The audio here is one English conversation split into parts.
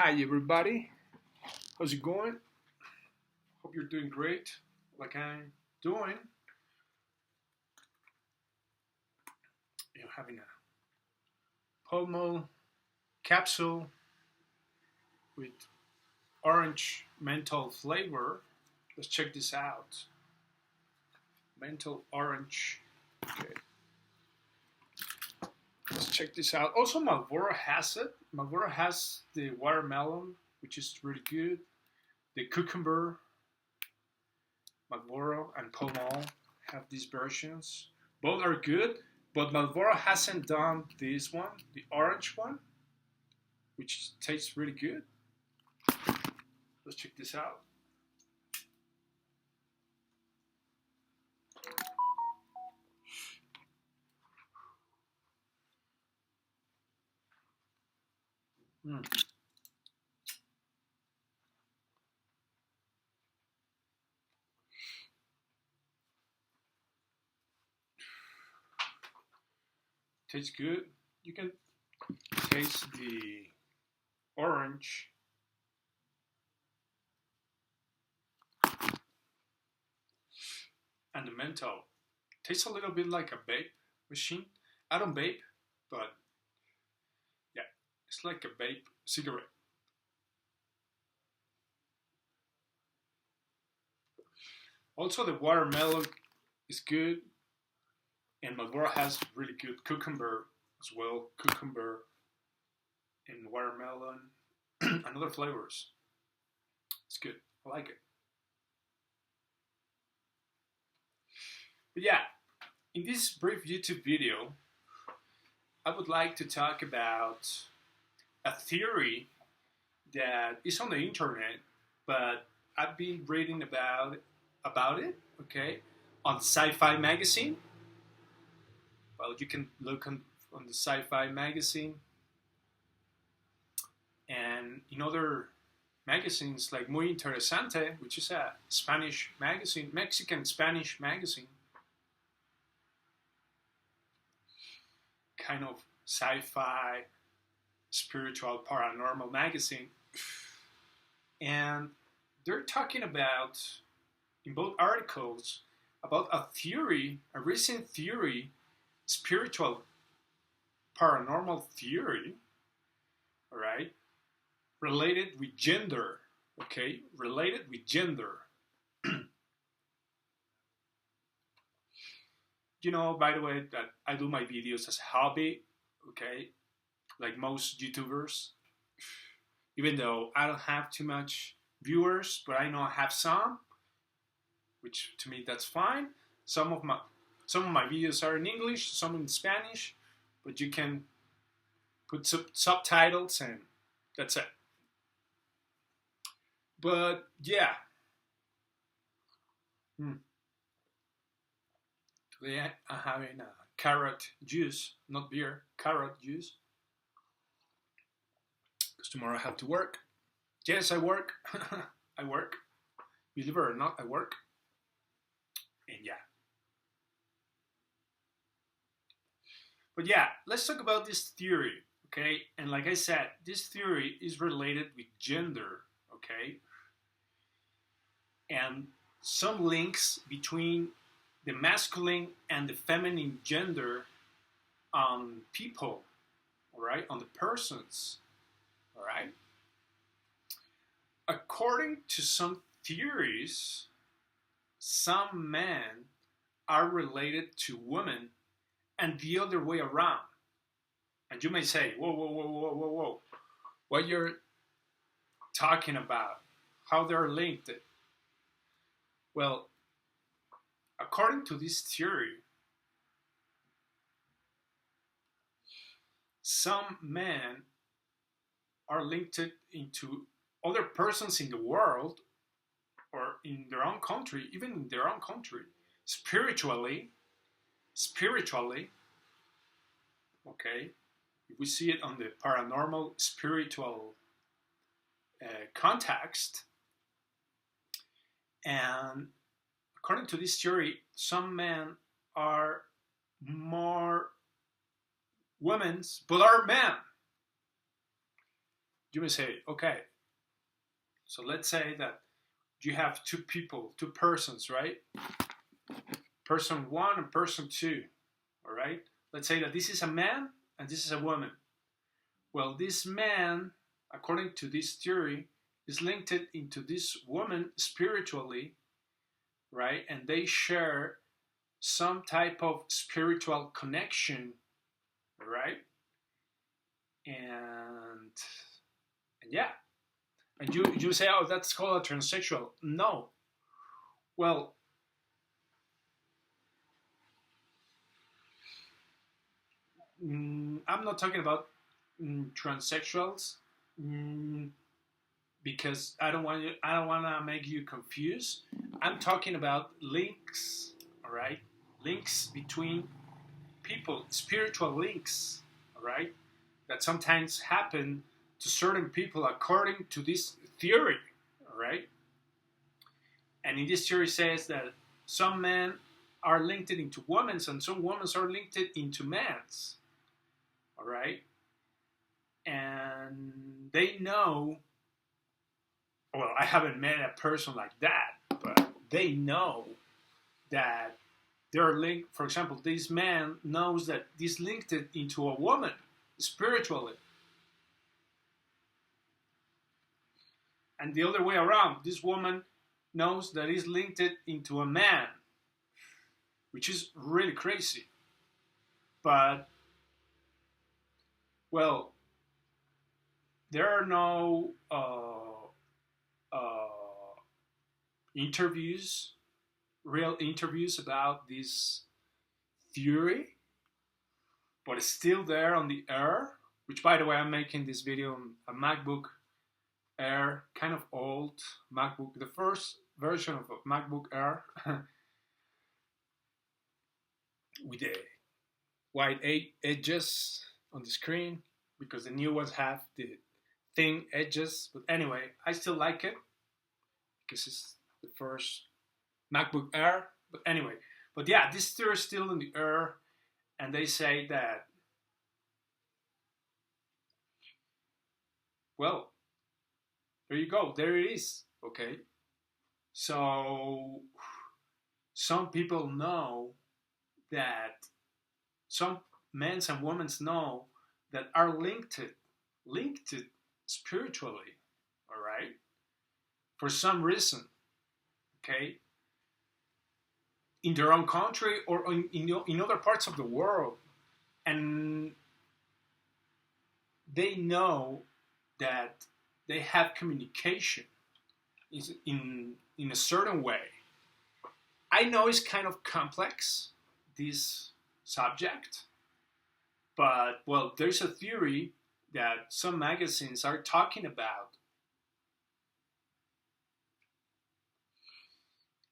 Hi everybody, how's it going? Hope you're doing great, like I'm doing. You're having a Pulmo capsule with orange menthol flavor. Let's check this out. Menthol orange. Okay, let's check this out. Also, Marlboro has it. Marlboro has the watermelon, which is really good. The cucumber, Marlboro and Pall Mall have these versions. Both are good, but Marlboro hasn't done this one, the orange one, which tastes really good. Let's check this out. Mm. Tastes good. You can taste the orange and the menthol. Tastes a little bit like a vape machine. I don't vape, but yeah, it's like a vape cigarette. Also, the watermelon is good, and Marlboro has really good cucumber as well. Cucumber and watermelon and other flavors. It's good. I like it. But yeah, in this brief YouTube video, I would like to talk about a theory that is on the internet, but I've been reading about it, okay, on Sci-Fi magazine. Well, you can look on the Sci-Fi magazine and in other magazines like Muy Interesante, which is a Spanish magazine, Mexican Spanish magazine, kind of sci-fi, spiritual, paranormal magazine. And they're talking about, in both articles, about a theory, a recent theory, spiritual, paranormal theory, all right, related with gender, okay, related with gender. You know, by the way, that I do my videos as a hobby, okay, like most YouTubers, even though I don't have too much viewers, but I know I have some, which to me that's fine. Some of my some of my videos are in English, some in Spanish, but you can put subtitles and that's it. But yeah, today I'm having a carrot juice, not beer, carrot juice, because tomorrow I have to work. Yes, I work. I work. Believe it or not, I work. And yeah. But yeah, let's talk about this theory, okay? And like I said, this theory is related with gender, okay? And some links between the masculine and the feminine gender on people, all right? On the persons, all right? According to some theories, some men are related to women and the other way around. And you may say, whoa, whoa, whoa, whoa, whoa, whoa. What you're talking about, how they're linked. Well, according to this theory, some men are linked into other persons in the world or in their own country, even in their own country, spiritually, okay? If we see it on the paranormal, spiritual context, and according to this theory, some men are more women's, but are men. You may say, okay, so let's say that you have two people, two persons, right? Person one and person two, all right? Let's say that this is a man and this is a woman. Well, this man, according to this theory, is linked into this woman spiritually, right? And they share some type of spiritual connection, right? And yeah, and you say, oh, that's called a transsexual. No, well, I'm not talking about transsexuals because I don't want to make you confused. I'm talking about links, all right? Links between people, spiritual links, all right? That sometimes happen to certain people according to this theory, all right? And in this theory says that some men are linked into women and some women are linked into men's, all right? And they know, well, I haven't met a person like that, but they know that they're linked. For example, this man knows that he's linked into a woman spiritually. And the other way around, this woman knows that he's linked into a man, which is really crazy. But, well, there are no interviews, real interviews about this theory, but it's still there on the air, which, by the way, I'm making this video on a MacBook Air, kind of old MacBook, the first version of a MacBook Air with the white edges on the screen, because the new ones have the thin edges. But anyway, I still like it because it's the first MacBook Air. But anyway, but yeah, this theory is still in the air, and they say that, well, there you go, there it is, okay? So some people know that, some men and women know that are linked spiritually, all right? For some reason, okay? In their own country or in other parts of the world. And they know that they have communication in a certain way. I know it's kind of complex, this subject, but, well, there's a theory that some magazines are talking about.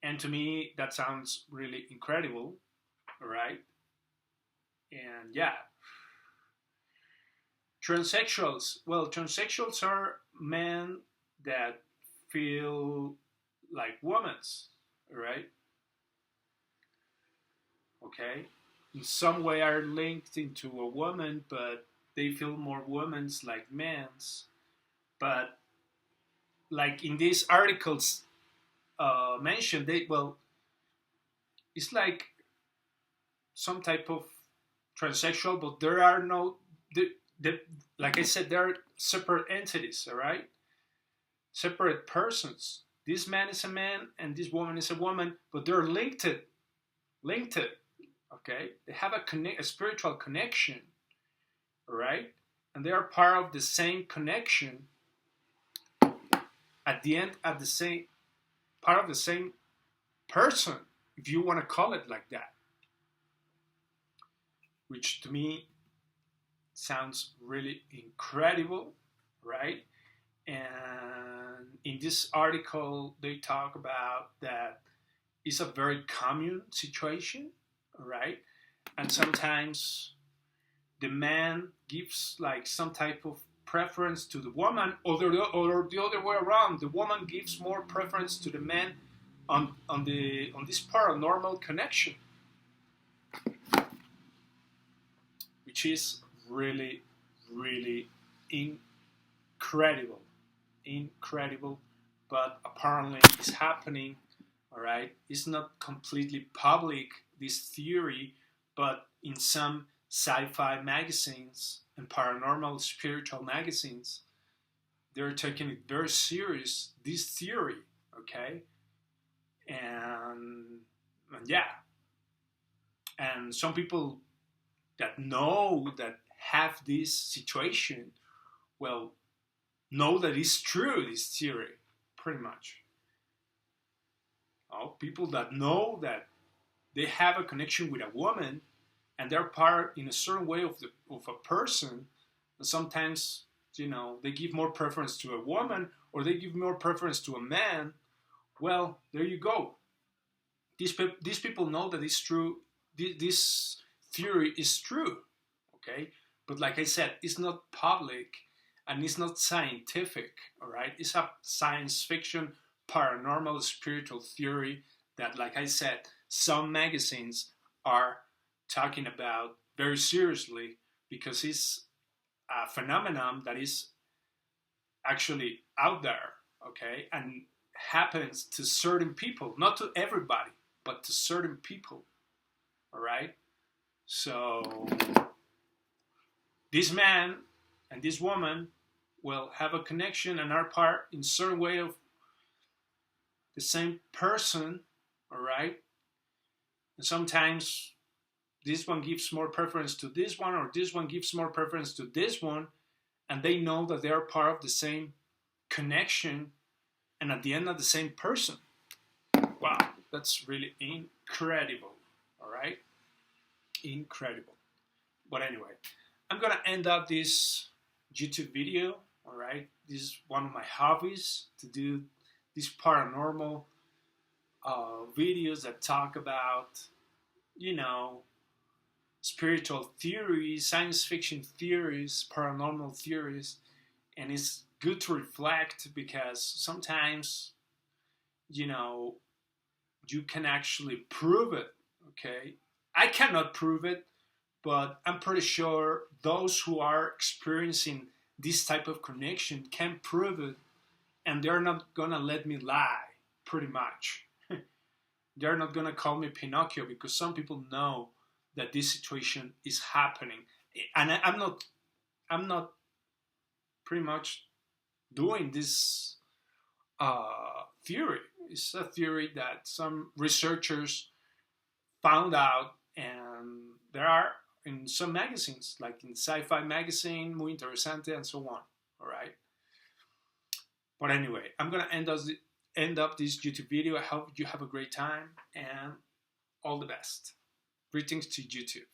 And to me, that sounds really incredible, all right? And yeah. Transsexuals. Well, transsexuals are men that feel like women, right? Okay? In some way are linked into a woman, but they feel more women's like men's. But like in these articles mentioned, it's like some type of transsexual, but there are no, like I said, there are separate entities, all right? Separate persons. This man is a man and this woman is a woman, but they're linked, okay? They have a spiritual connection, all right? And they are part of the same connection. At the end, at the same part of the same person, if you want to call it like that, which to me sounds really incredible, right? And in this article, they talk about that it's a very common situation, right? And sometimes the man gives like some type of preference to the woman, or the other way around. The woman gives more preference to the man on this paranormal connection, which is really, really incredible, but apparently it's happening. All right, it's not completely public, this theory, but in some sci-fi magazines and paranormal spiritual magazines, they're taking it very serious, this theory. Okay, and, and yeah, and some people that know, that have this situation, well, know that it's true, this theory, pretty much. People that know that they have a connection with a woman and they're part in a certain way of a person, and sometimes, they give more preference to a woman or they give more preference to a man. Well, there you go. These people know that it's true. This theory is true. Okay, but like I said, it's not public and it's not scientific. All right, it's a science fiction, paranormal, spiritual theory that, like I said, some magazines are talking about very seriously, because it's a phenomenon that is actually out there. Okay, and happens to certain people, not to everybody, but to certain people. All right, so this man and this woman will have a connection and are part in certain way of the same person. All right, and sometimes this one gives more preference to this one, or this one gives more preference to this one, and they know that they are part of the same connection and at the end of the same person. Wow, that's really incredible. All right, incredible. But anyway, I'm gonna end up this YouTube video. All right, this is one of my hobbies, to do these paranormal videos that talk about, spiritual theories, science fiction theories, paranormal theories, and it's good to reflect, because sometimes, you can actually prove it. Okay, I cannot prove it, but I'm pretty sure those who are experiencing this type of connection can prove it, and they're not gonna let me lie, pretty much. They're not gonna call me Pinocchio, because some people know that this situation is happening, and I'm not pretty much doing this theory. It's a theory that some researchers found out, and there are in some magazines, like in Sci-Fi Magazine, Muy Interesante, and so on. All right. But anyway, I'm gonna end up this YouTube video. I hope you have a great time and all the best. Greetings to YouTube.